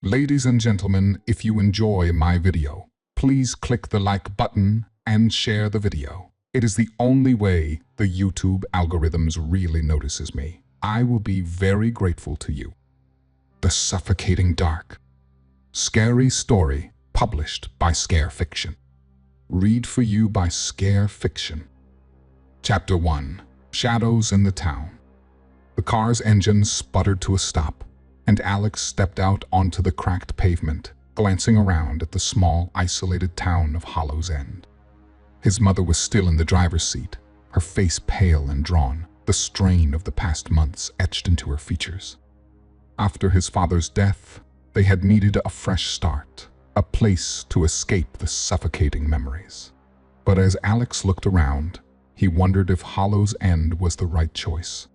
Ladies and gentlemen, if you enjoy my video, please click the like button and share the video. It is the only way the YouTube algorithms really notices me. I will be very grateful to you. The Suffocating Dark. Scary story published by Scare Fiction. Read for you by Scare Fiction. Chapter 1. Shadows in the Town. The car's engine sputtered to a stop, and Alex stepped out onto the cracked pavement, glancing around at the small, isolated town of Hollow's End. His mother was still in the driver's seat, her face pale and drawn, the strain of the past months etched into her features. After his father's death, they had needed a fresh start, a place to escape the suffocating memories. But as Alex looked around, he wondered if Hollow's End was the right choice.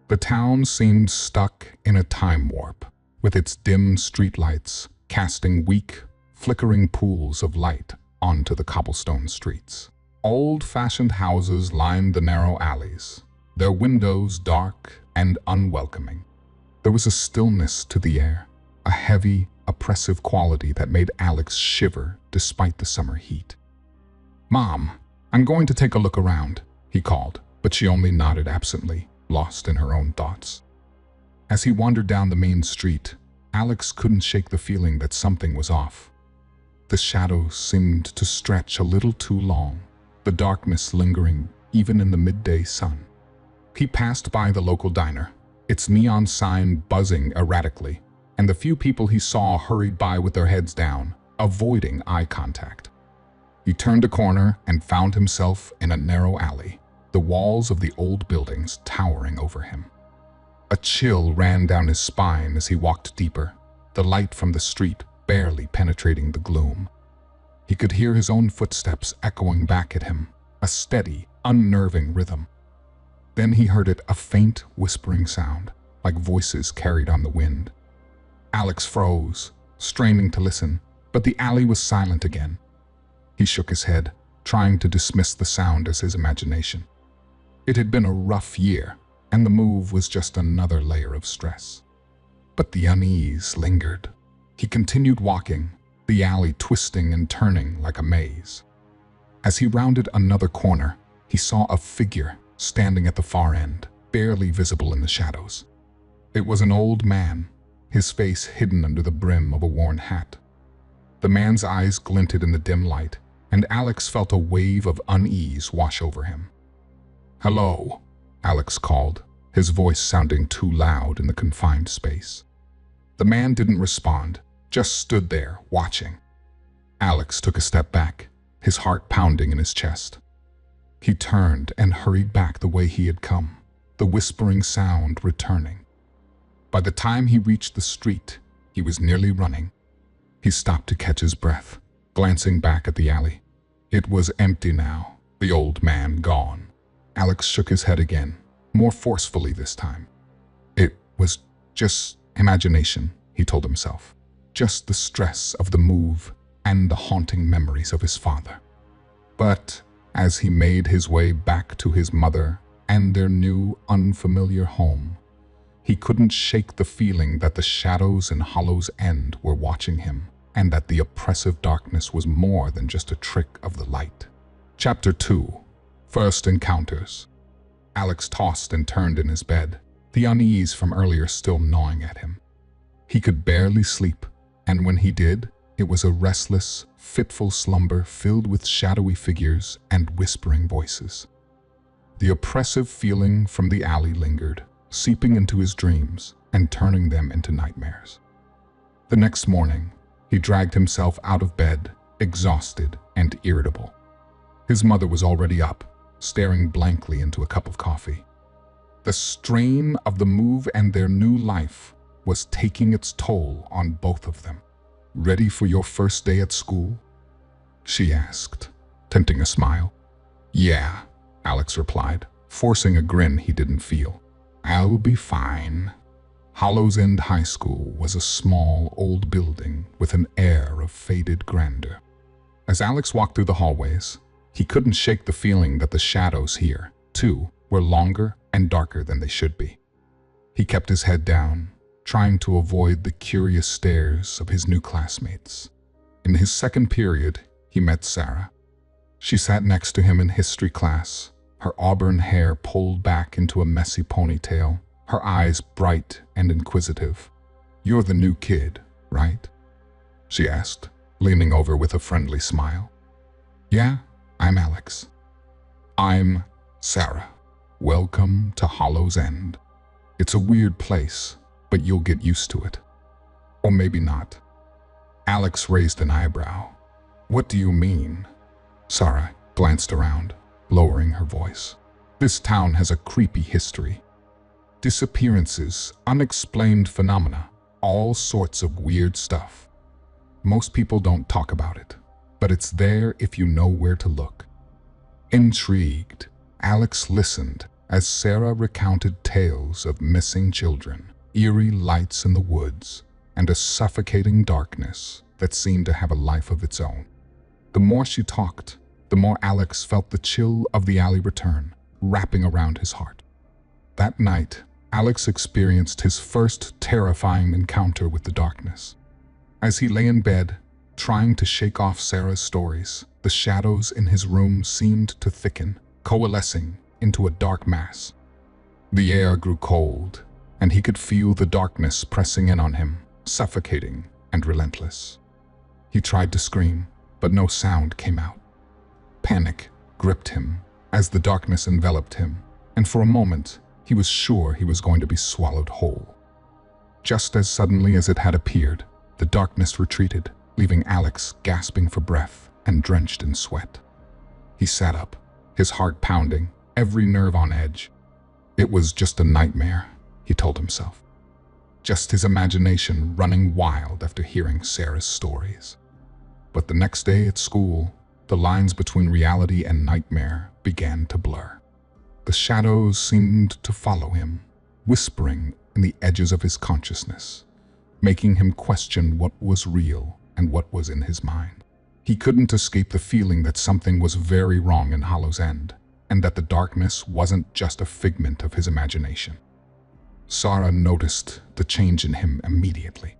The town seemed stuck in a time warp, with its dim streetlights casting weak, flickering pools of light onto the cobblestone streets. Old-fashioned houses lined the narrow alleys, their windows dark and unwelcoming. There was a stillness to the air, a heavy, oppressive quality that made Alex shiver despite the summer heat. "Mom, I'm going to take a look around," he called, but she only nodded absently, lost in her own thoughts. As he wandered down the main street, Alex couldn't shake the feeling that something was off. The shadows seemed to stretch a little too long, the darkness lingering even in the midday sun. He passed by the local diner, its neon sign buzzing erratically, and the few people he saw hurried by with their heads down, avoiding eye contact. He turned a corner and found himself in a narrow alley, the walls of the old buildings towering over him. A chill ran down his spine as he walked deeper, the light from the street barely penetrating the gloom. He could hear his own footsteps echoing back at him, a steady, unnerving rhythm. Then he heard it, a faint, whispering sound, like voices carried on the wind. Alex froze, straining to listen, but the alley was silent again. He shook his head, trying to dismiss the sound as his imagination. It had been a rough year, and the move was just another layer of stress. But the unease lingered. He continued walking, the alley twisting and turning like a maze. As he rounded another corner, he saw a figure standing at the far end, barely visible in the shadows. It was an old man, his face hidden under the brim of a worn hat. The man's eyes glinted in the dim light, and Alex felt a wave of unease wash over him. "Hello," Alex called, his voice sounding too loud in the confined space. The man didn't respond, just stood there, watching. Alex took a step back, his heart pounding in his chest. He turned and hurried back the way he had come, the whispering sound returning. By the time he reached the street, he was nearly running. He stopped to catch his breath, glancing back at the alley. It was empty now, the old man gone. Alex shook his head again, more forcefully this time. It was just imagination, he told himself. Just the stress of the move and the haunting memories of his father. But as he made his way back to his mother and their new, unfamiliar home, he couldn't shake the feeling that the shadows in Hollow's End were watching him, and that the oppressive darkness was more than just a trick of the light. Chapter 2. First Encounters. Alex tossed and turned in his bed, the unease from earlier still gnawing at him. He could barely sleep, and when he did, it was a restless, fitful slumber filled with shadowy figures and whispering voices. The oppressive feeling from the alley lingered, seeping into his dreams and turning them into nightmares. The next morning, he dragged himself out of bed, exhausted and irritable. His mother was already up, staring blankly into a cup of coffee. The strain of the move and their new life was taking its toll on both of them. "Ready for your first day at school?" she asked, tempting a smile. "Yeah," Alex replied, forcing a grin he didn't feel. "I'll be fine." Hollow's End High School was a small, old building with an air of faded grandeur. As Alex walked through the hallways, he couldn't shake the feeling that the shadows here, too, were longer and darker than they should be. He kept his head down, trying to avoid the curious stares of his new classmates. In his second period, he met Sarah. She sat next to him in history class, her auburn hair pulled back into a messy ponytail, her eyes bright and inquisitive. "You're the new kid, right?" she asked, leaning over with a friendly smile. "Yeah, I'm Alex." "I'm Sarah. Welcome to Hollow's End. It's a weird place, but you'll get used to it. Or maybe not." Alex raised an eyebrow. "What do you mean?" Sarah glanced around, lowering her voice. "This town has a creepy history. Disappearances, unexplained phenomena, all sorts of weird stuff. Most people don't talk about it, but it's there if you know where to look." Intrigued, Alex listened as Sarah recounted tales of missing children, eerie lights in the woods, and a suffocating darkness that seemed to have a life of its own. The more she talked, the more Alex felt the chill of the alley return, wrapping around his heart. That night, Alex experienced his first terrifying encounter with the darkness. As he lay in bed, trying to shake off Sarah's stories, the shadows in his room seemed to thicken, coalescing into a dark mass. The air grew cold, and he could feel the darkness pressing in on him, suffocating and relentless. He tried to scream, but no sound came out. Panic gripped him as the darkness enveloped him, and for a moment, he was sure he was going to be swallowed whole. Just as suddenly as it had appeared, the darkness retreated, leaving Alex gasping for breath and drenched in sweat. He sat up, his heart pounding, every nerve on edge. It was just a nightmare, he told himself. Just his imagination running wild after hearing Sarah's stories. But the next day at school, the lines between reality and nightmare began to blur. The shadows seemed to follow him, whispering in the edges of his consciousness, making him question what was real and what was in his mind. He couldn't escape the feeling that something was very wrong in Hollow's End, and that the darkness wasn't just a figment of his imagination. Sarah noticed the change in him immediately.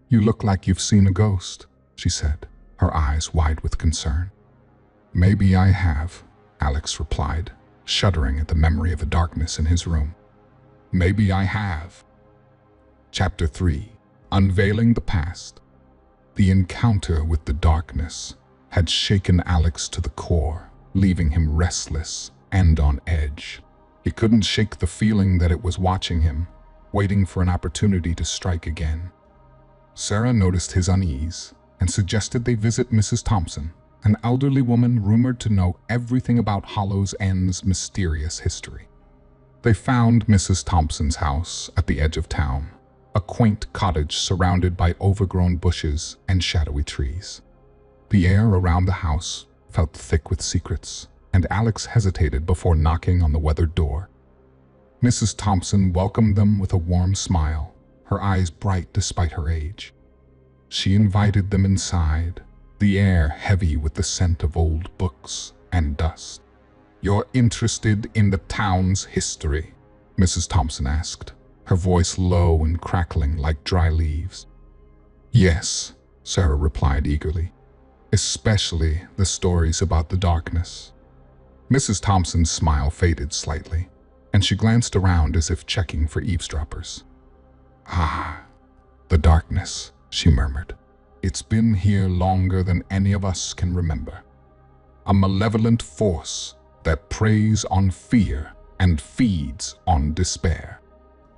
"You look like you've seen a ghost," she said, her eyes wide with concern. "Maybe I have," Alex replied, shuddering at the memory of the darkness in his room. "Maybe I have." Chapter 3. Unveiling the Past. The encounter with the darkness had shaken Alex to the core, leaving him restless and on edge. He couldn't shake the feeling that it was watching him, waiting for an opportunity to strike again. Sarah noticed his unease and suggested they visit Mrs. Thompson, an elderly woman rumored to know everything about Hollow's End's mysterious history. They found Mrs. Thompson's house at the edge of town, a quaint cottage surrounded by overgrown bushes and shadowy trees. The air around the house felt thick with secrets, and Alex hesitated before knocking on the weathered door. Mrs. Thompson welcomed them with a warm smile, her eyes bright despite her age. She invited them inside, the air heavy with the scent of old books and dust. "You're interested in the town's history?" Mrs. Thompson asked, her voice low and crackling like dry leaves. "Yes," Sarah replied eagerly, "especially the stories about the darkness." Mrs. Thompson's smile faded slightly, and she glanced around as if checking for eavesdroppers. "Ah, the darkness," she murmured. "It's been here longer than any of us can remember. A malevolent force that preys on fear and feeds on despair."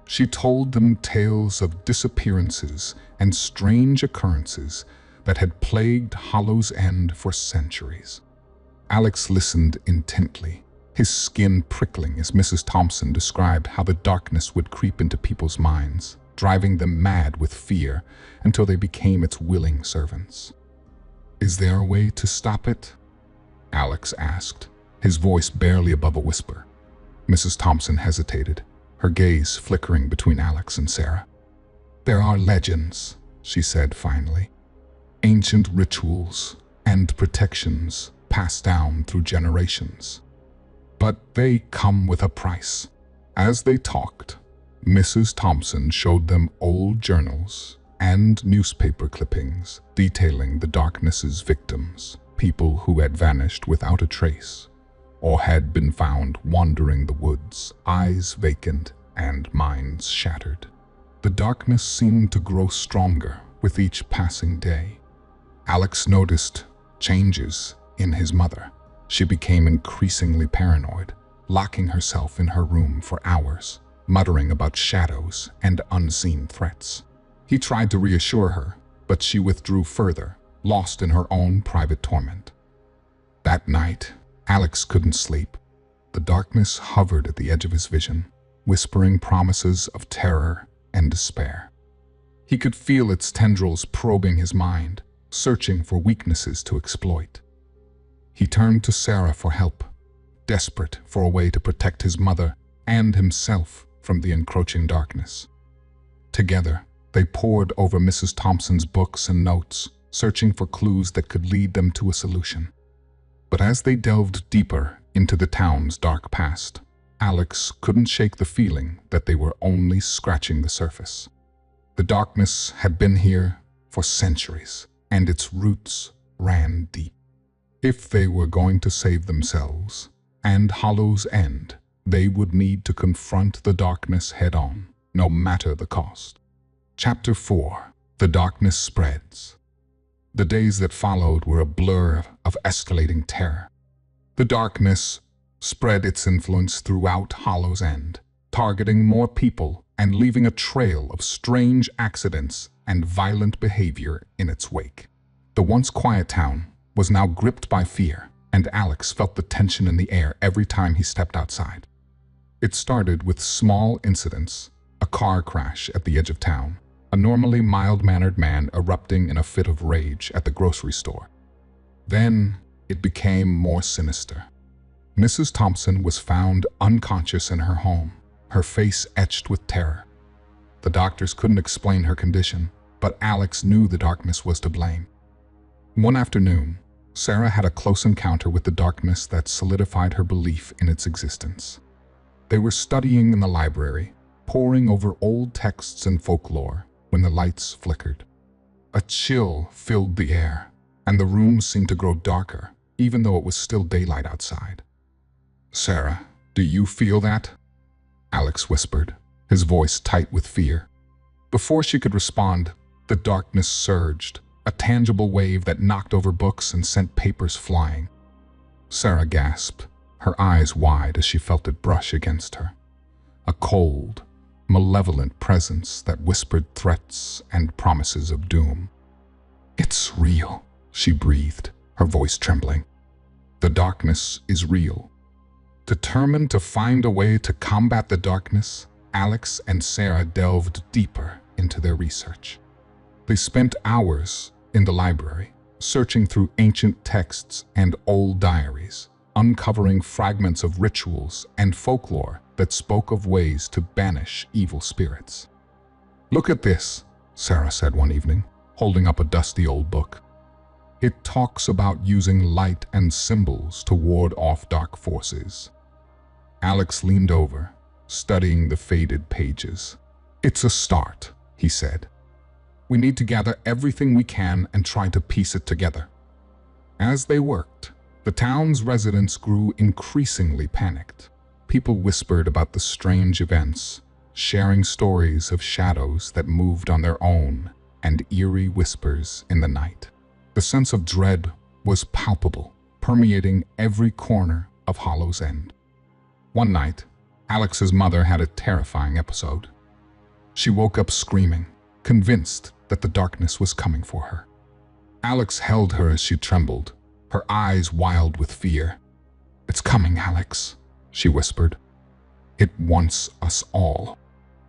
She told them tales of disappearances and strange occurrences that had plagued Hollow's End for centuries. Alex listened intently, his skin prickling as Mrs. Thompson described how the darkness would creep into people's minds, driving them mad with fear until they became its willing servants. "Is there a way to stop it?" Alex asked, his voice barely above a whisper. Mrs. Thompson hesitated, her gaze flickering between Alex and Sarah. "There are legends," she said finally. "Ancient rituals and protections passed down through generations. But they come with a price." As they talked, Mrs. Thompson showed them old journals and newspaper clippings detailing the darkness's victims, people who had vanished without a trace or had been found wandering the woods, eyes vacant and minds shattered. The darkness seemed to grow stronger with each passing day. Alex noticed changes in his mother. She became increasingly paranoid, locking herself in her room for hours, muttering about shadows and unseen threats. He tried to reassure her, but she withdrew further, lost in her own private torment. That night, Alex couldn't sleep. The darkness hovered at the edge of his vision, whispering promises of terror and despair. He could feel its tendrils probing his mind, searching for weaknesses to exploit. He turned to Sarah for help, desperate for a way to protect his mother and himself from the encroaching darkness. Together, they pored over Mrs. Thompson's books and notes, searching for clues that could lead them to a solution. But as they delved deeper into the town's dark past, Alex couldn't shake the feeling that they were only scratching the surface. The darkness had been here for centuries, and its roots ran deep. If they were going to save themselves and Hollow's End, they would need to confront the darkness head-on, no matter the cost. Chapter 4. The Darkness Spreads. The days that followed were a blur of escalating terror. The darkness spread its influence throughout Hollow's End, targeting more people and leaving a trail of strange accidents and violent behavior in its wake. The once quiet town was now gripped by fear, and Alex felt the tension in the air every time he stepped outside. It started with small incidents, a car crash at the edge of town, a normally mild-mannered man erupting in a fit of rage at the grocery store. Then it became more sinister. Mrs. Thompson was found unconscious in her home, her face etched with terror. The doctors couldn't explain her condition, but Alex knew the darkness was to blame. One afternoon, Sarah had a close encounter with the darkness that solidified her belief in its existence. They were studying in the library, poring over old texts and folklore, when the lights flickered. A chill filled the air, and the room seemed to grow darker, even though it was still daylight outside. "Sarah, do you feel that?" Alex whispered, his voice tight with fear. Before she could respond, the darkness surged, a tangible wave that knocked over books and sent papers flying. Sarah gasped, her eyes wide as she felt it brush against her. A cold, malevolent presence that whispered threats and promises of doom. "It's real," she breathed, her voice trembling. "The darkness is real." Determined to find a way to combat the darkness, Alex and Sarah delved deeper into their research. They spent hours in the library, searching through ancient texts and old diaries, uncovering fragments of rituals and folklore that spoke of ways to banish evil spirits. "Look at this," Sarah said one evening, holding up a dusty old book. "It talks about using light and symbols to ward off dark forces." Alex leaned over, studying the faded pages. "It's a start," he said. "We need to gather everything we can and try to piece it together." As they worked, the town's residents grew increasingly panicked. People whispered about the strange events, sharing stories of shadows that moved on their own and eerie whispers in the night. The sense of dread was palpable, permeating every corner of Hollow's End. One night, Alex's mother had a terrifying episode. She woke up screaming, convinced that the darkness was coming for her. Alex held her as she trembled, her eyes wild with fear. "It's coming, Alex," she whispered. "It wants us all."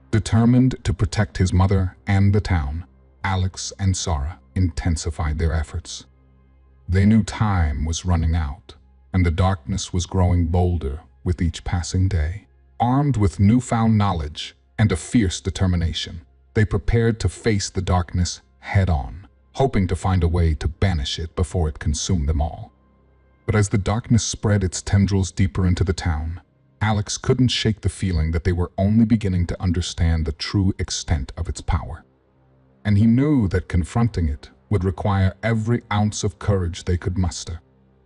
Determined to protect his mother and the town, Alex and Sarah intensified their efforts. They knew time was running out, and the darkness was growing bolder with each passing day. Armed with newfound knowledge and a fierce determination, they prepared to face the darkness head-on, hoping to find a way to banish it before it consumed them all. But as the darkness spread its tendrils deeper into the town, Alex couldn't shake the feeling that they were only beginning to understand the true extent of its power. And he knew that confronting it would require every ounce of courage they could muster.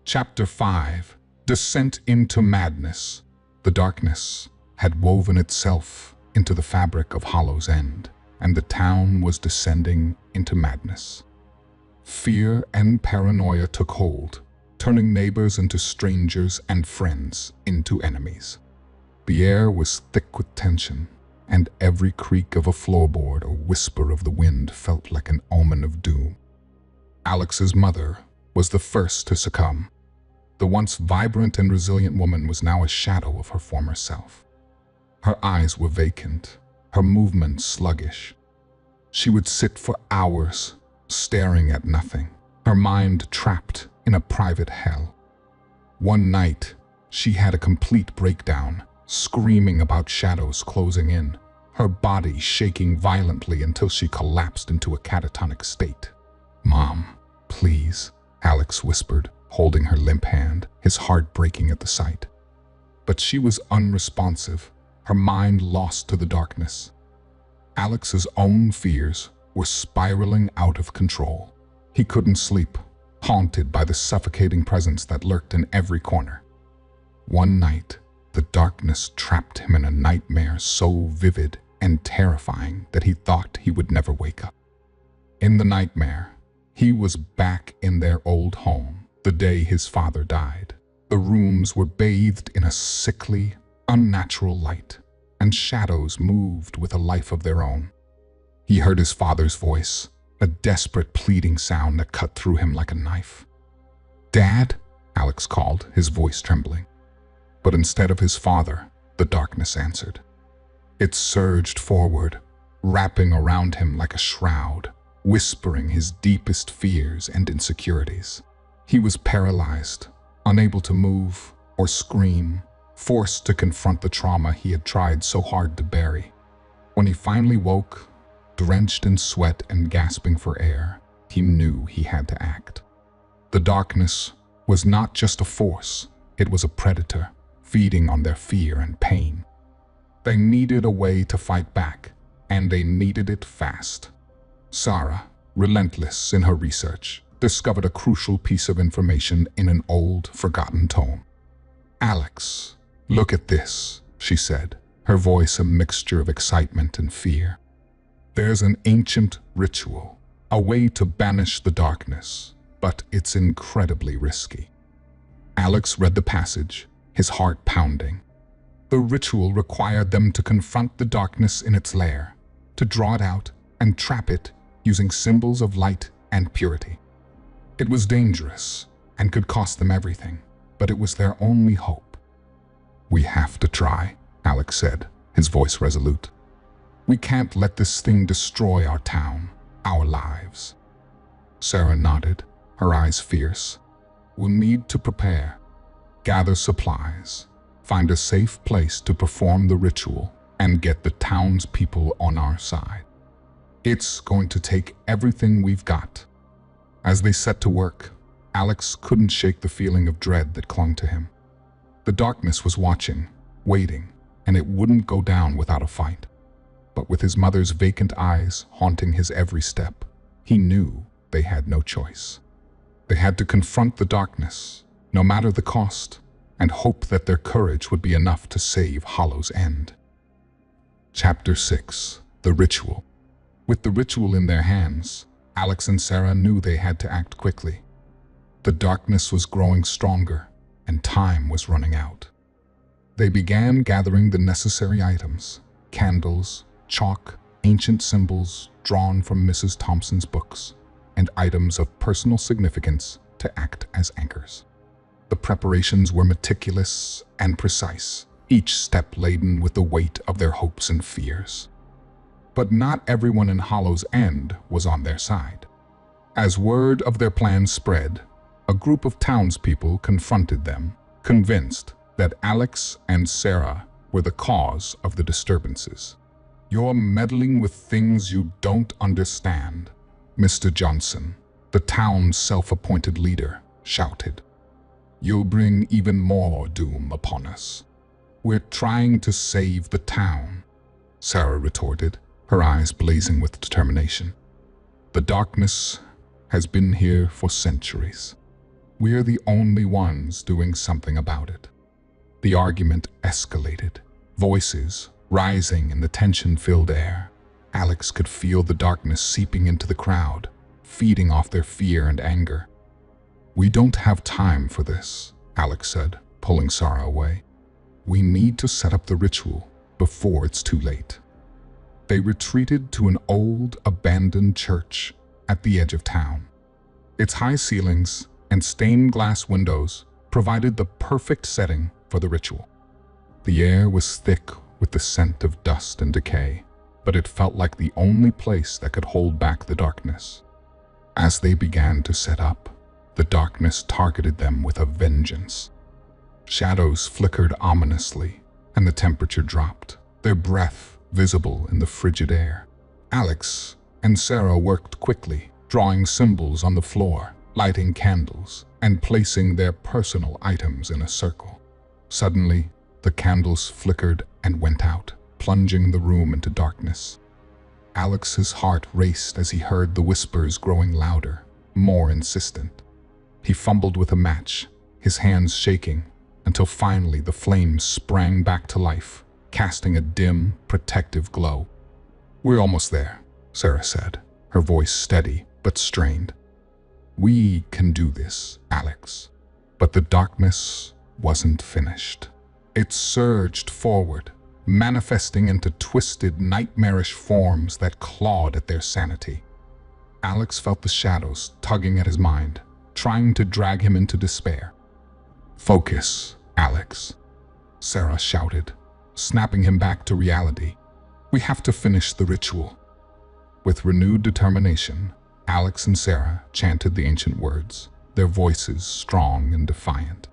Chapter 5. Descent into Madness. The darkness had woven itself into the fabric of Hollow's End, and the town was descending into madness. Fear and paranoia took hold, turning neighbors into strangers and friends into enemies. The air was thick with tension, and every creak of a floorboard or whisper of the wind felt like an omen of doom. Alex's mother was the first to succumb. The once vibrant and resilient woman was now a shadow of her former self. Her eyes were vacant, her movements sluggish. She would sit for hours, staring at nothing, her mind trapped in a private hell. One night, she had a complete breakdown, screaming about shadows closing in, her body shaking violently until she collapsed into a catatonic state. "Mom, please," Alex whispered, holding her limp hand, his heart breaking at the sight. But she was unresponsive, her mind lost to the darkness. Alex's own fears were spiraling out of control. He couldn't sleep, haunted by the suffocating presence that lurked in every corner. One night, the darkness trapped him in a nightmare so vivid and terrifying that he thought he would never wake up. In the nightmare, he was back in their old home the day his father died. The rooms were bathed in a sickly, unnatural light, and shadows moved with a life of their own. He heard his father's voice, a desperate pleading sound that cut through him like a knife. "Dad?" Alex called, his voice trembling. But instead of his father, the darkness answered. It surged forward, wrapping around him like a shroud, whispering his deepest fears and insecurities. He was paralyzed, unable to move or scream, forced to confront the trauma he had tried so hard to bury. When he finally woke, drenched in sweat and gasping for air, he knew he had to act. The darkness was not just a force, it was a predator, feeding on their fear and pain. They needed a way to fight back, and they needed it fast. Sarah, relentless in her research, discovered a crucial piece of information in an old, forgotten tome. "Alex, look at this," she said, her voice a mixture of excitement and fear. "There's an ancient ritual, a way to banish the darkness, but it's incredibly risky." Alex read the passage, his heart pounding. The ritual required them to confront the darkness in its lair, to draw it out and trap it using symbols of light and purity. It was dangerous and could cost them everything, but it was their only hope. "We have to try," Alex said, his voice resolute. "We can't let this thing destroy our town, our lives." Sarah nodded, her eyes fierce. "We'll need to prepare, gather supplies, find a safe place to perform the ritual, and get the townspeople on our side. It's going to take everything we've got." As they set to work, Alex couldn't shake the feeling of dread that clung to him. The darkness was watching, waiting, and it wouldn't go down without a fight. But with his mother's vacant eyes haunting his every step, he knew they had no choice. They had to confront the darkness, no matter the cost, and hope that their courage would be enough to save Hollow's End. Chapter 6. The Ritual. With the ritual in their hands, Alex and Sarah knew they had to act quickly. The darkness was growing stronger, and time was running out. They began gathering the necessary items: candles, chalk, ancient symbols drawn from Mrs. Thompson's books, and items of personal significance to act as anchors. The preparations were meticulous and precise, each step laden with the weight of their hopes and fears. But not everyone in Hollow's End was on their side. As word of their plans spread, a group of townspeople confronted them, convinced that Alex and Sarah were the cause of the disturbances. "You're meddling with things you don't understand," Mr. Johnson, the town's self-appointed leader, shouted. "You'll bring even more doom upon us." "We're trying to save the town," Sarah retorted, her eyes blazing with determination. "The darkness has been here for centuries. We're the only ones doing something about it." The argument escalated, voices rising in the tension-filled air. Alex could feel the darkness seeping into the crowd, feeding off their fear and anger. "We don't have time for this," Alex said, pulling Sarah away. "We need to set up the ritual before it's too late." They retreated to an old, abandoned church at the edge of town. Its high ceilings and stained glass windows provided the perfect setting for the ritual. The air was thick with the scent of dust and decay, but it felt like the only place that could hold back the darkness. As they began to set up, the darkness targeted them with a vengeance. Shadows flickered ominously, and the temperature dropped, their breath visible in the frigid air. Alex and Sarah worked quickly, drawing symbols on the floor, lighting candles, and placing their personal items in a circle. Suddenly, the candles flickered and went out, plunging the room into darkness. Alex's heart raced as he heard the whispers growing louder, more insistent. He fumbled with a match, his hands shaking, until finally the flames sprang back to life, casting a dim, protective glow. "We're almost there," Sarah said, her voice steady but strained. "We can do this, Alex." But the darkness wasn't finished. It surged forward, manifesting into twisted, nightmarish forms that clawed at their sanity. Alex felt the shadows tugging at his mind, trying to drag him into despair. "Focus, Alex," Sarah shouted, snapping him back to reality. "We have to finish the ritual." With renewed determination, Alex and Sarah chanted the ancient words, their voices strong and defiant.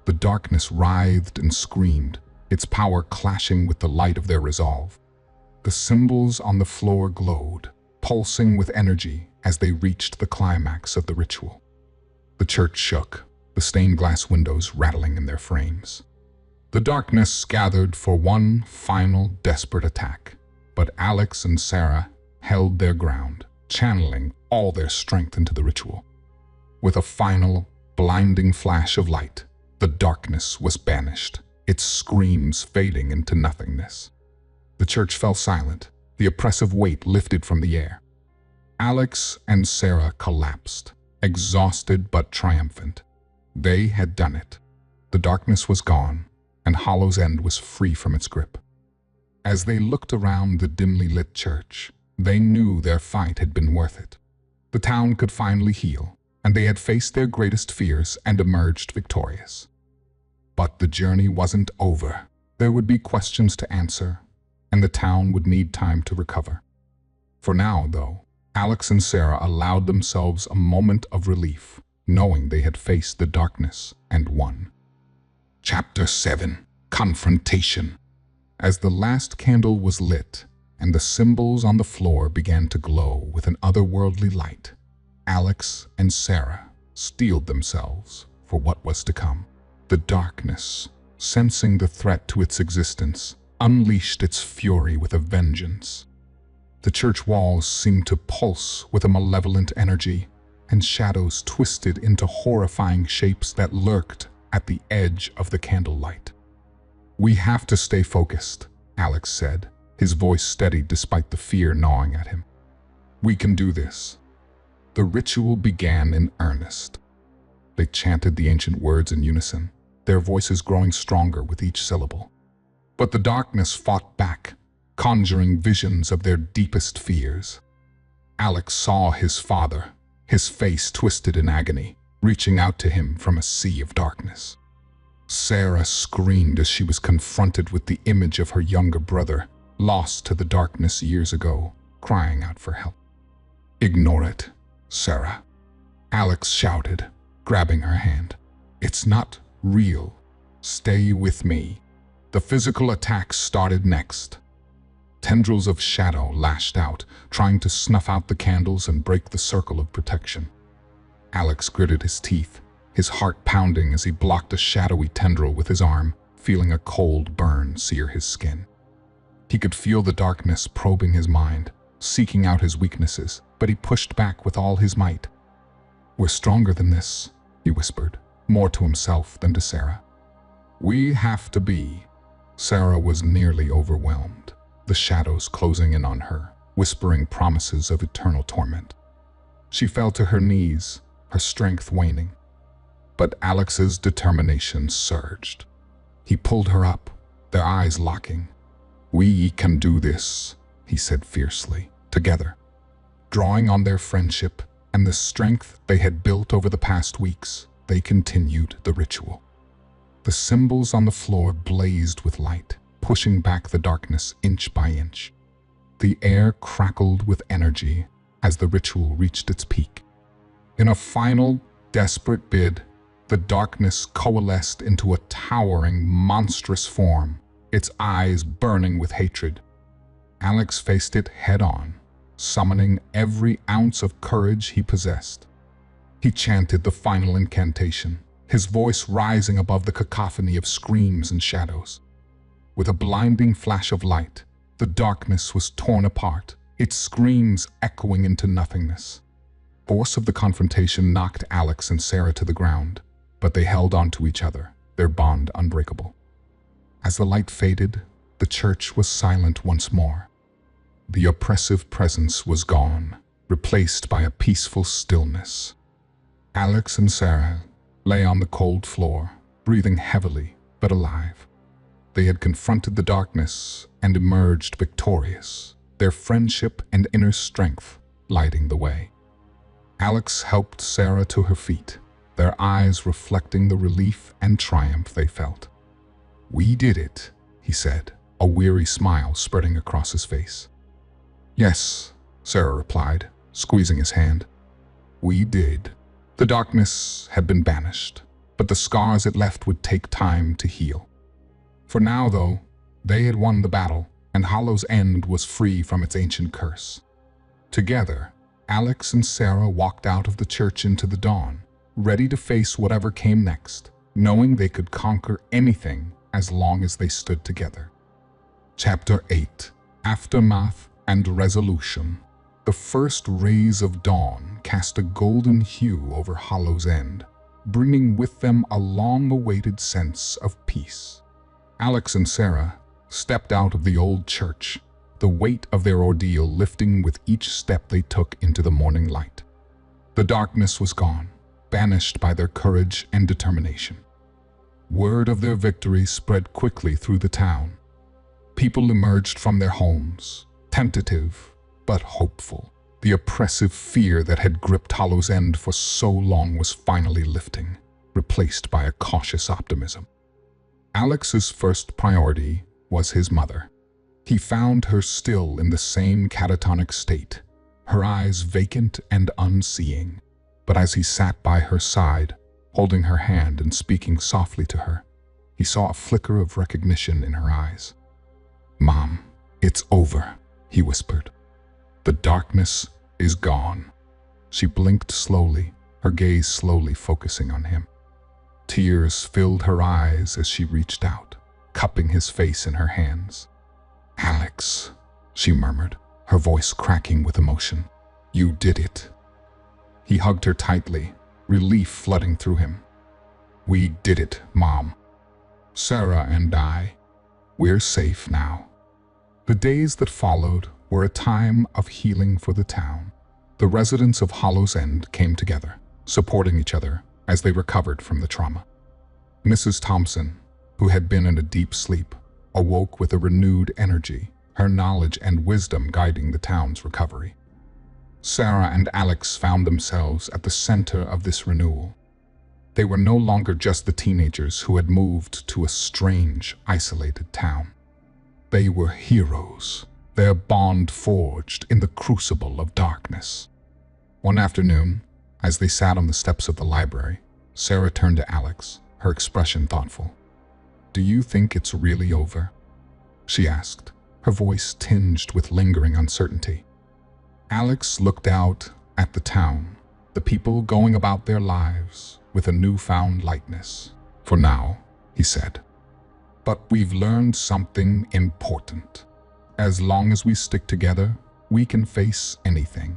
The darkness writhed and screamed, its power clashing with the light of their resolve. The symbols on the floor glowed, pulsing with energy as they reached the climax of the ritual. The church shook, the stained glass windows rattling in their frames. The darkness gathered for one final desperate attack, but Alex and Sarah held their ground, channeling all their strength into the ritual. With a final, blinding flash of light, the darkness was banished, its screams fading into nothingness. The church fell silent, the oppressive weight lifted from the air. Alex and Sarah collapsed, exhausted but triumphant. They had done it. The darkness was gone, and Hollow's End was free from its grip. As they looked around the dimly lit church, they knew their fight had been worth it. The town could finally heal, and they had faced their greatest fears and emerged victorious. But the journey wasn't over. There would be questions to answer, and the town would need time to recover. For now, though, Alex and Sarah allowed themselves a moment of relief, knowing they had faced the darkness and won. Chapter 7: Confrontation. As the last candle was lit, and the symbols on the floor began to glow with an otherworldly light, Alex and Sarah steeled themselves for what was to come. The darkness, sensing the threat to its existence, unleashed its fury with a vengeance. The church walls seemed to pulse with a malevolent energy, and shadows twisted into horrifying shapes that lurked at the edge of the candlelight. "We have to stay focused," Alex said, his voice steady despite the fear gnawing at him. "We can do this." The ritual began in earnest. They chanted the ancient words in unison, their voices growing stronger with each syllable. But the darkness fought back, conjuring visions of their deepest fears. Alex saw his father, his face twisted in agony, reaching out to him from a sea of darkness. Sarah screamed as she was confronted with the image of her younger brother, lost to the darkness years ago, crying out for help. "Ignore it, Sarah," Alex shouted, grabbing her hand. "It's not real. Stay with me." The physical attack started next. Tendrils of shadow lashed out, trying to snuff out the candles and break the circle of protection. Alex gritted his teeth, his heart pounding as he blocked a shadowy tendril with his arm, feeling a cold burn sear his skin. He could feel the darkness probing his mind, seeking out his weaknesses, but he pushed back with all his might. "We're stronger than this," he whispered, more to himself than to Sarah. "We have to be." Sarah was nearly overwhelmed, the shadows closing in on her, whispering promises of eternal torment. She fell to her knees, her strength waning. But Alex's determination surged. He pulled her up, their eyes locking. "We can do this," he said fiercely, together. Drawing on their friendship and the strength they had built over the past weeks, they continued the ritual. The symbols on the floor blazed with light, pushing back the darkness inch by inch. The air crackled with energy as the ritual reached its peak. In a final, desperate bid, the darkness coalesced into a towering, monstrous form, its eyes burning with hatred. Alex faced it head-on, summoning every ounce of courage he possessed. He chanted the final incantation, his voice rising above the cacophony of screams and shadows. With a blinding flash of light, the darkness was torn apart, its screams echoing into nothingness. The force of the confrontation knocked Alex and Sarah to the ground, but they held on to each other, their bond unbreakable. As the light faded, the church was silent once more. The oppressive presence was gone, replaced by a peaceful stillness. Alex and Sarah lay on the cold floor, breathing heavily but alive. They had confronted the darkness and emerged victorious, their friendship and inner strength lighting the way. Alex helped Sarah to her feet, their eyes reflecting the relief and triumph they felt. "We did it," he said, a weary smile spreading across his face. "Yes," Sarah replied, squeezing his hand. "We did." The darkness had been banished, but the scars it left would take time to heal. For now, though, they had won the battle, and Hollow's End was free from its ancient curse. Together, Alex and Sarah walked out of the church into the dawn, ready to face whatever came next, knowing they could conquer anything as long as they stood together. Chapter 8: Aftermath and Resolution. The first rays of dawn cast a golden hue over Hollow's End, bringing with them a long-awaited sense of peace. Alex and Sarah stepped out of the old church, the weight of their ordeal lifting with each step they took into the morning light. The darkness was gone, banished by their courage and determination. Word of their victory spread quickly through the town. People emerged from their homes, tentative but hopeful. The oppressive fear that had gripped Hollow's End for so long was finally lifting, replaced by a cautious optimism. Alex's first priority was his mother. He found her still in the same catatonic state, her eyes vacant and unseeing. But as he sat by her side, holding her hand and speaking softly to her, he saw a flicker of recognition in her eyes. "Mom, it's over," he whispered. "The darkness is gone." She blinked slowly, her gaze slowly focusing on him. Tears filled her eyes as she reached out, cupping his face in her hands. "Alex," she murmured, her voice cracking with emotion. "You did it." He hugged her tightly, relief flooding through him. "We did it, Mom. Sarah and I. We're safe now." The days that followed were a time of healing for the town. The residents of Hollow's End came together, supporting each other as they recovered from the trauma. Mrs. Thompson, who had been in a deep sleep, awoke with a renewed energy, her knowledge and wisdom guiding the town's recovery. Sarah and Alex found themselves at the center of this renewal. They were no longer just the teenagers who had moved to a strange, isolated town. They were heroes, their bond forged in the crucible of darkness. One afternoon, as they sat on the steps of the library, Sarah turned to Alex, her expression thoughtful. "Do you think it's really over?" she asked, her voice tinged with lingering uncertainty. Alex looked out at the town, the people going about their lives with a newfound lightness. "For now," he said. But we've learned something important. As long as we stick together, we can face anything.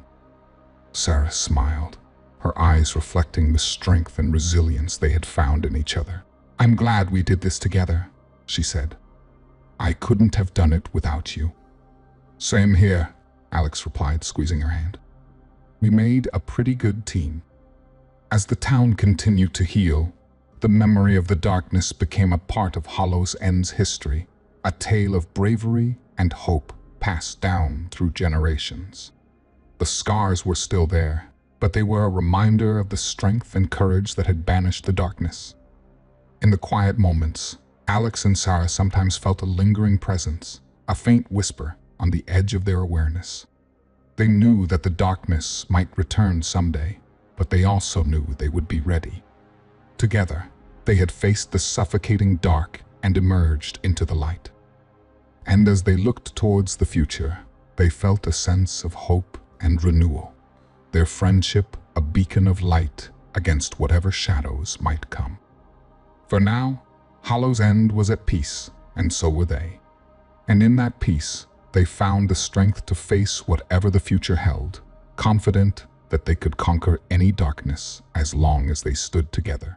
Sarah smiled, her eyes reflecting the strength and resilience they had found in each other. "I'm glad we did this together," she said. "I couldn't have done it without you." "Same here," Alex replied, squeezing her hand. "We made a pretty good team." As the town continued to heal, the memory of the darkness became a part of Hollow's End's history, a tale of bravery and hope passed down through generations. The scars were still there, but they were a reminder of the strength and courage that had banished the darkness. In the quiet moments, Alex and Sarah sometimes felt a lingering presence, a faint whisper on the edge of their awareness. They knew that the darkness might return someday, but they also knew they would be ready. Together, they had faced the suffocating dark and emerged into the light. And as they looked towards the future, they felt a sense of hope and renewal, their friendship a beacon of light against whatever shadows might come. For now, Hollow's End was at peace, and so were they. And in that peace, they found the strength to face whatever the future held, confident that they could conquer any darkness as long as they stood together.